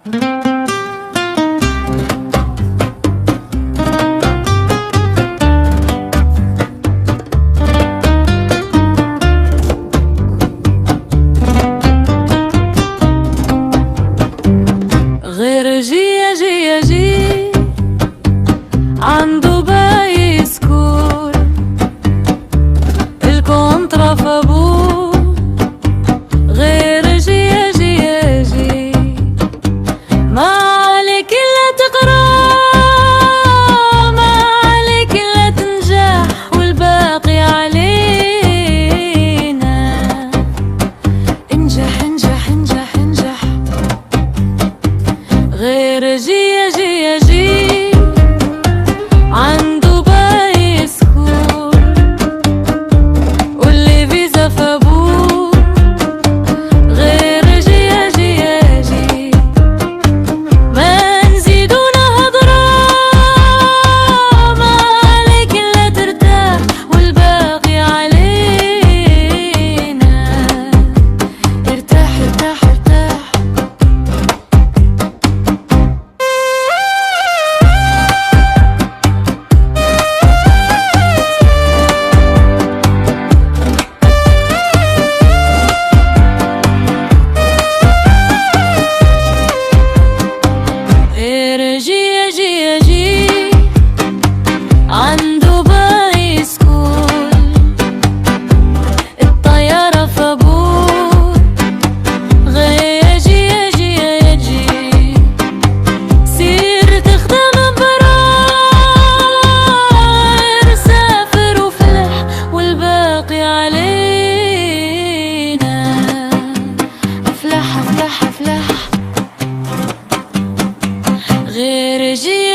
غير جي عنده باي سكور الكونترا فابور. غير جي ما عليك إلا تقرا، ما عليك إلا تنجح والباقي علينا. انجح انجح انجح انجح. غير جي عنده باي سكور واللي فيزا فابور. غير جي ما نزيدونا هضرة، ما عليك إلا ترتاح والباقي علينا. ارتاح ارتاح ارتاح. جي عنده باي سكول الطيارة فابور. غير جي سير تخدم برار، سافر وفلح والباقي علينا. افلح افلح افلح. غير جي